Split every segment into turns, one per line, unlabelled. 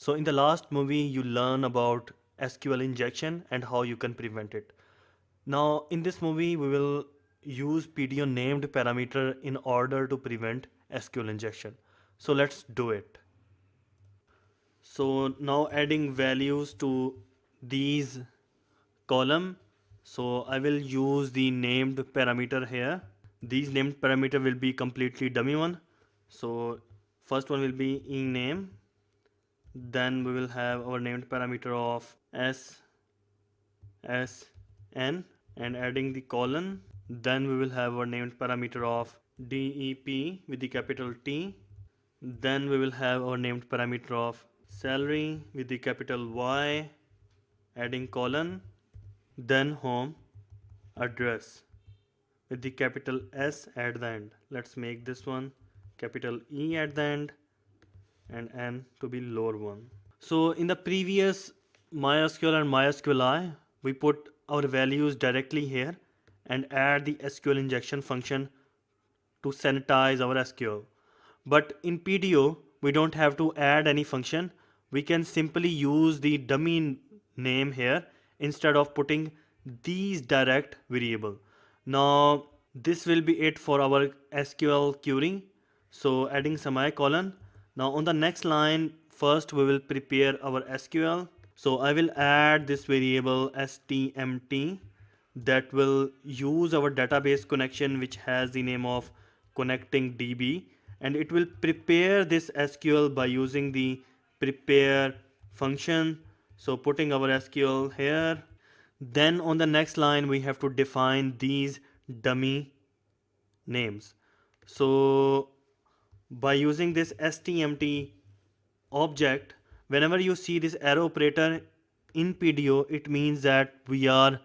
So in the last movie you learn about SQL injection and how you can prevent it. Now in this movie we will use PDO named parameter in order to prevent SQL injection. So let's do it. So now adding values to these column. So I will use the named parameter here. These named parameter will be completely dummy one. So first one will be ename. Then we will have our named parameter of s n and adding the colon. Then we will have our named parameter of dep with the capital T. Then we will have our named parameter of salary with the capital Y, adding colon. Then home address with the capital S at the end. Let's make this one capital E at the end and N to be lower one. So in the previous MySQL and MySQLi, we put our values directly here and add the SQL injection function to sanitize our SQL. But in PDO, we don't have to add any function. We can simply use the dummy name here instead of putting these direct variable. Now this will be it for our SQL query. So adding semicolon. Now on the next line, first we will prepare our SQL. So I will add this variable stmt that will use our database connection, which has the name of connecting DB, and it will prepare this SQL by using the prepare function. So putting our SQL here. Then on the next line we have to define these dummy names. So by using this stmt object, whenever you see this arrow operator in PDO, it means that we are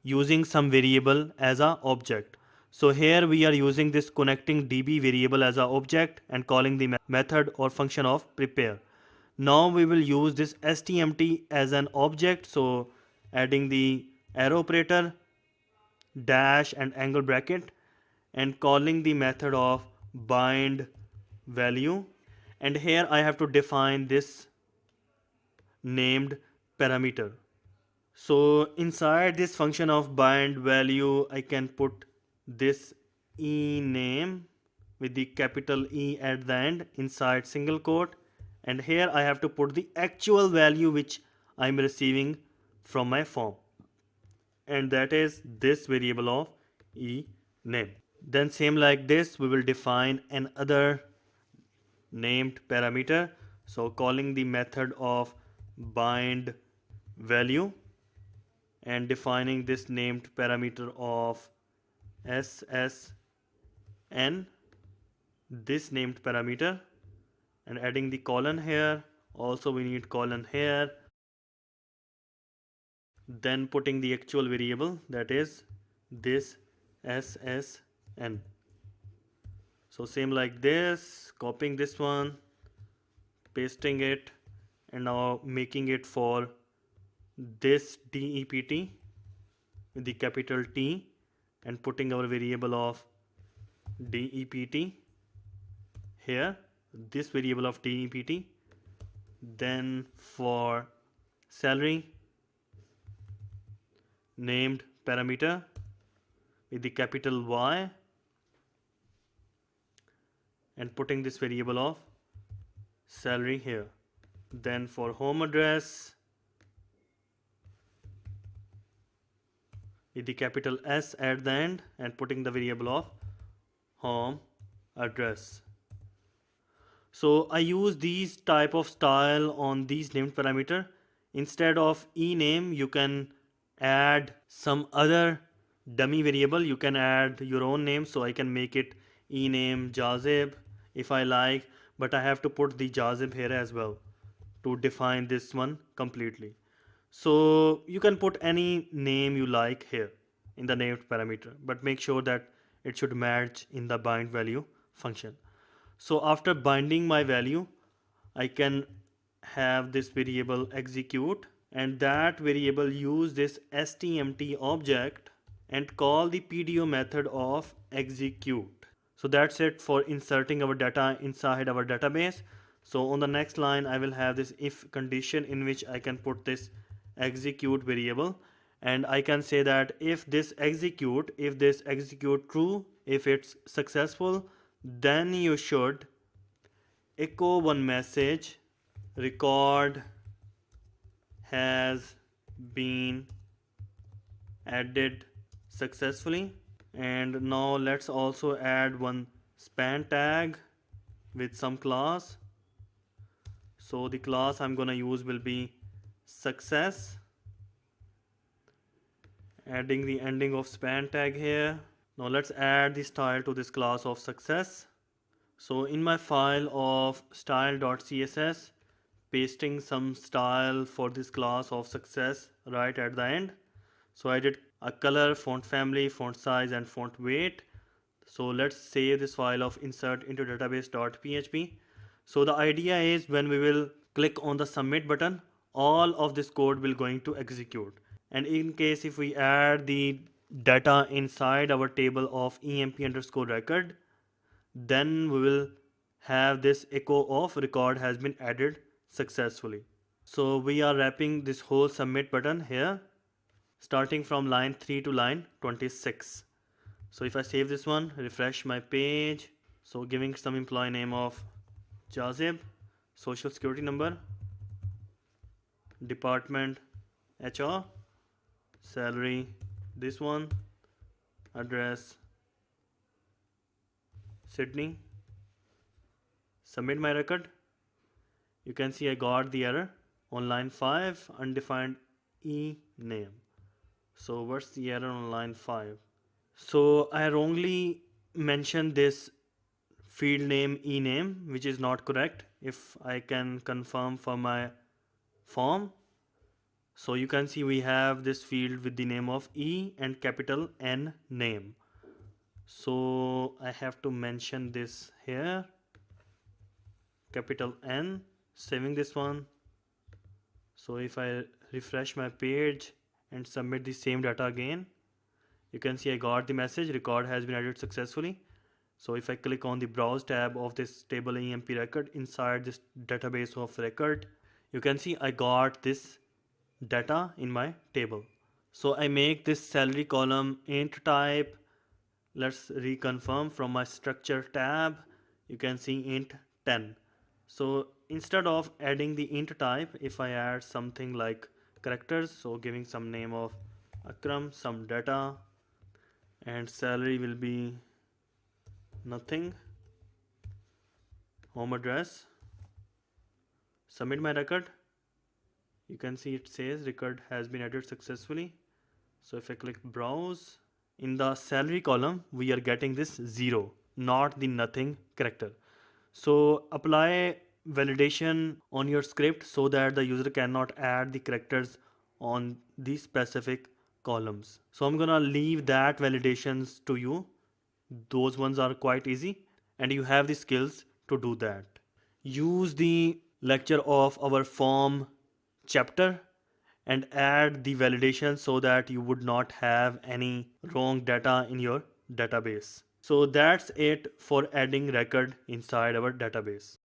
using some variable as a object. So here we are using this connecting DB variable as a object and calling the method or function of prepare. Now we will use this stmt as an object. So adding the arrow operator, dash and angle bracket, and calling the method of bind value. And here I have to define this named parameter. So inside this function of bind value, I can put this ename with the capital E at the end inside single quote, and here I have to put the actual value which I am receiving from my form, and that is this variable of ename. Then same like this we will define another named parameter. So calling the method of bind value and defining this named parameter of ssn, this named parameter, and adding the colon here. Also we need colon here. Then putting the actual variable, that is this ssn. So same like this, copying this one, pasting it, and now making it for this DEPT with the capital T and putting our variable of DEPT here, this variable of DEPT. Then for salary, named parameter with the capital Y and putting this variable of salary here. Then for home address with the capital S at the end and putting the variable of home address. So I use these type of style on these named parameter. Instead of ename, you can add some other dummy variable. You can add your own name. So I can make it ename Jazib if I like, but I have to put the Jazib here as well to define this one completely. So you can put any name you like here in the named parameter, but make sure that it should match in the bind value function. So after binding my value, I can have this variable execute, and that variable use this stmt object and call the PDO method of execute. So that's it for inserting our data inside our database. So on the next line I will have this if condition in which I can put this execute variable, and I can say that if this execute true, if it's successful, then you should echo one message, record has been added successfully. And now let's also add one span tag with some class. So the class I'm gonna use will be success, adding the ending of span tag here. Now let's add the style to this class of success. So in my file of style.css, pasting some style for this class of success right at the end. So I did a color, font family, font size, and font weight. So let's save this file of insert into database.php. So the idea is when we will click on the submit button, all of this code will going to execute. And in case if we add the data inside our table of emp underscore record, then we will have this echo of record has been added successfully. So we are wrapping this whole submit button here, starting from line 3 to line 26. So if I save this one, refresh my page, so giving some employee name of Jazib, social security number, department HR, salary this one, address Sydney, submit my record. You can see I got the error on line 5, undefined e name. So what's the error on line 5? So I wrongly mentioned this field name e name, which is not correct. If I can confirm for my form, so you can see we have this field with the name of e and capital N name. So I have to mention this here, capital N, saving this one. So if I refresh my page and submit the same data again, you can see I got the message, record has been added successfully. So if I click on the browse tab of this table emp record inside this database of record, you can see I got this data in my table. So I make this salary column int type. Let's reconfirm from my structure tab. You can see int 10. So instead of adding the int type, if I add something like characters, so giving some name of Akram, some data, and salary will be nothing, home address, submit my record. You can see it says record has been added successfully. So if I click browse, in the salary column we are getting this 0, not the nothing character. So apply validation on your script so that the user cannot add the characters on these specific columns. So I'm gonna leave that validations to you. Those ones are quite easy and you have the skills to do that. Use the lecture of our form chapter and add the validation so that you would not have any wrong data in your database. So that's it for adding record inside our database.